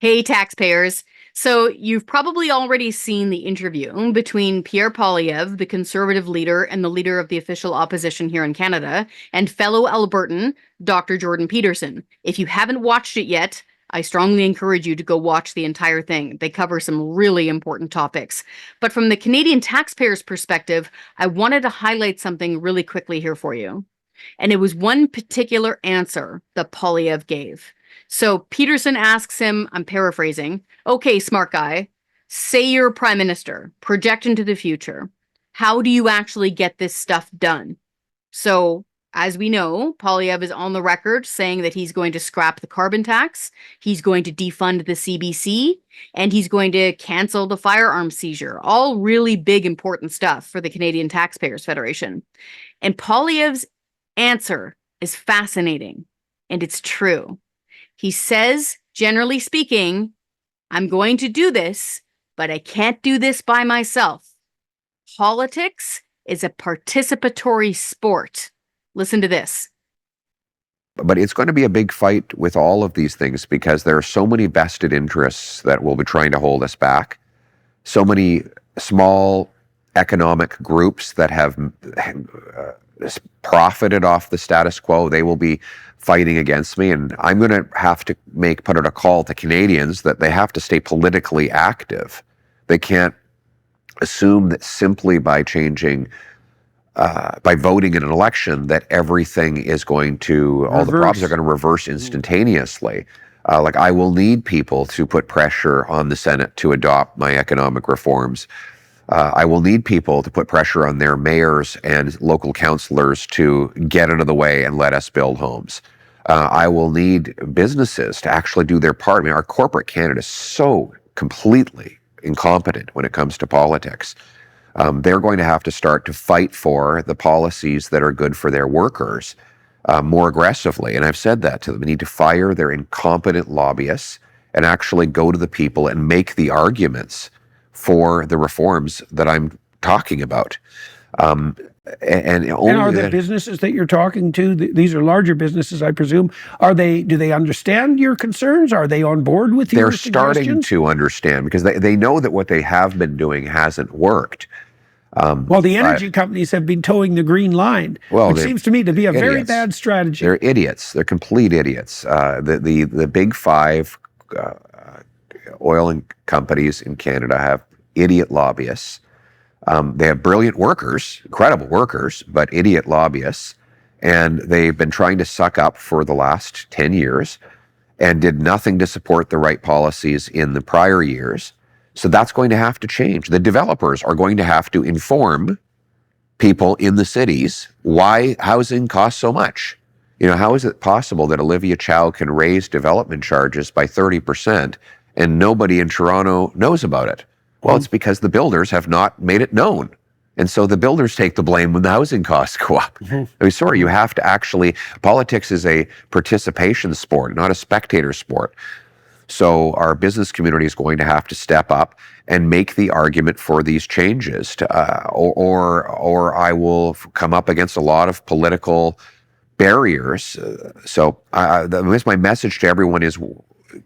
Hey, taxpayers. So, you've probably already seen the interview between Pierre Poilievre, the Conservative leader and the leader of the official opposition here in Canada, and fellow Albertan, Dr. Jordan Peterson. If you haven't watched it yet, I strongly encourage you to go watch the entire thing. They cover some really important topics. But from the Canadian taxpayer's perspective, I wanted to highlight something really quickly here for you. And it was one particular answer that Poilievre gave. So Peterson asks him, I'm paraphrasing, okay, smart guy, say you're prime minister, project into the future. How do you actually get this stuff done? So, as we know, Poilievre is on the record saying that he's going to scrap the carbon tax, he's going to defund the CBC, and he's going to cancel the firearms seizure. All really big, important stuff for the Canadian Taxpayers Federation. And Poilievre's answer is fascinating, and it's true. He says, generally speaking, I'm going to do this, but I can't do this by myself. Politics is a participatory sport. Listen to this. But it's going to be a big fight with all of these things because there are so many vested interests that will be trying to hold us back. So many small economic groups that have profited off the status quo. They will be fighting against me, and I'm going to have to put out a call to Canadians that they have to stay politically active. They can't assume that simply by changing, by voting in an election, that everything is going to, all the problems are going to reverse instantaneously. Like, I will need people to put pressure on the Senate to adopt my economic reforms. I will need people to put pressure on their mayors and local councillors to get out of the way and let us build homes. I will need businesses to actually do their part. I mean, our corporate Canada is so completely incompetent when it comes to politics. They're going to have to start to fight for the policies that are good for their workers more aggressively. And I've said that to them. They need to fire their incompetent lobbyists and actually go to the people and make the arguments for the reforms that I'm talking about. And are the businesses that you're talking to, these are larger businesses, I presume, do they understand your concerns? Are they on board with your suggestions? They're starting to understand because they know that what they have been doing hasn't worked. Well, the energy companies have been towing the green line, which seems to me to be a very bad strategy. They're idiots. They're complete idiots. The big five oil companies in Canada have idiot lobbyists. They have brilliant workers, incredible workers, but idiot lobbyists. And they've been trying to suck up for the last 10 years and did nothing to support the right policies in the prior years. So that's going to have to change. The developers are going to have to inform people in the cities why housing costs so much. You know, how is it possible that Olivia Chow can raise development charges by 30% and nobody in Toronto knows about it? Well, it's because the builders have not made it known. And so the builders take the blame when the housing costs go up. I mean, sorry, you have to actually, politics is a participation sport, not a spectator sport. So our business community is going to have to step up and make the argument for these changes, or I will come up against a lot of political barriers. My message to everyone is,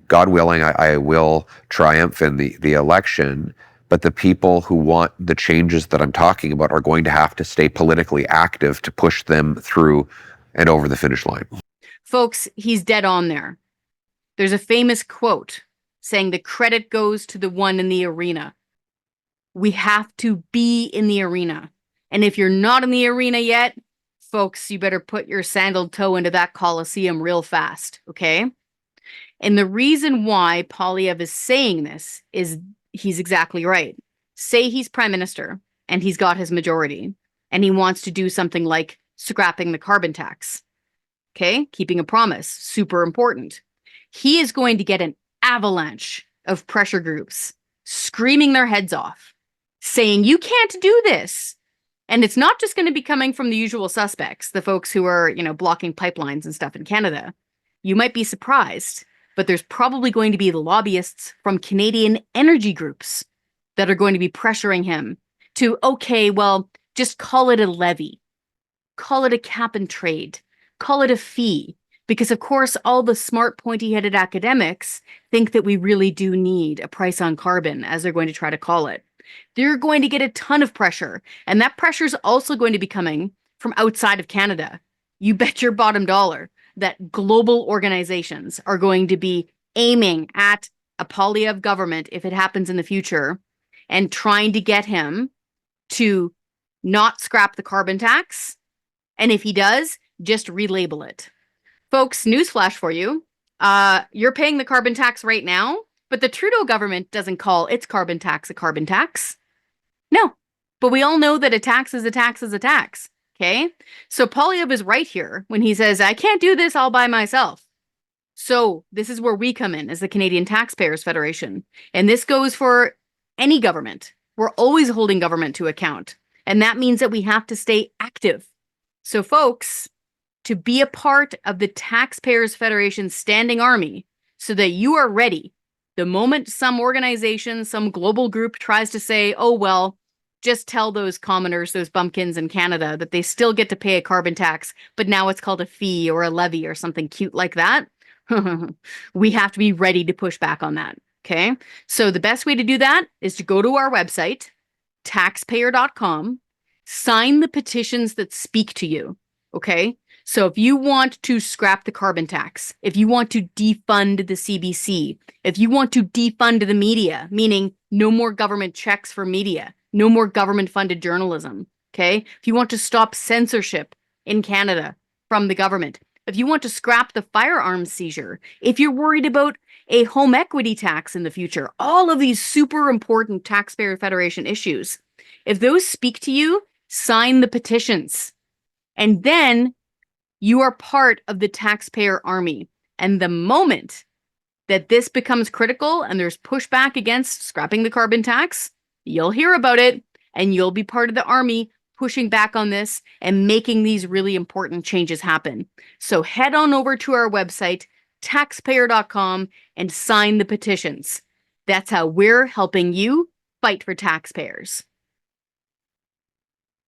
God willing, I will triumph in the election, but the people who want the changes that I'm talking about are going to have to stay politically active to push them through and over the finish line. Folks, he's dead on there. There's a famous quote saying the credit goes to the one in the arena. We have to be in the arena. And if you're not in the arena yet, folks, you better put your sandaled toe into that coliseum real fast, okay? And the reason why Poilievre is saying this is he's exactly right. Say he's prime minister and he's got his majority and he wants to do something like scrapping the carbon tax. Okay? Keeping a promise. Super important. He is going to get an avalanche of pressure groups screaming their heads off, saying, you can't do this. And it's not just going to be coming from the usual suspects, the folks who are, blocking pipelines and stuff in Canada. You might be surprised, but there's probably going to be the lobbyists from Canadian energy groups that are going to be pressuring him to, okay, well, just call it a levy, call it a cap and trade, call it a fee. Because, of course, all the smart, pointy-headed academics think that we really do need a price on carbon, as they're going to try to call it. They're going to get a ton of pressure, and that pressure is also going to be coming from outside of Canada. You bet your bottom dollar that global organizations are going to be aiming at a Poilievre government, if it happens in the future, and trying to get him to not scrap the carbon tax. And if he does, just relabel it. Folks, newsflash for you. You're paying the carbon tax right now, but the Trudeau government doesn't call its carbon tax a carbon tax. No, but we all know that a tax is a tax is a tax. Okay? So Poilievre is right here when he says, I can't do this all by myself. So this is where we come in as the Canadian Taxpayers Federation. And this goes for any government. We're always holding government to account. And that means that we have to stay active. So folks, to be a part of the Taxpayers Federation standing army so that you are ready the moment some organization, some global group tries to say, oh, well, just tell those commoners, those bumpkins in Canada that they still get to pay a carbon tax, but now it's called a fee or a levy or something cute like that. We have to be ready to push back on that. Okay. So the best way to do that is to go to our website, taxpayer.com, sign the petitions that speak to you. Okay. So if you want to scrap the carbon tax, if you want to defund the CBC, if you want to defund the media, meaning no more government checks for media, no more government funded journalism. Okay. If you want to stop censorship in Canada from the government, if you want to scrap the firearms seizure, if you're worried about a home equity tax in the future, all of these super important Taxpayer Federation issues, if those speak to you, sign the petitions. And then you are part of the taxpayer army. And the moment that this becomes critical and there's pushback against scrapping the carbon tax, you'll hear about it and you'll be part of the army pushing back on this and making these really important changes happen. So head on over to our website, taxpayer.com, and sign the petitions. That's how we're helping you fight for taxpayers.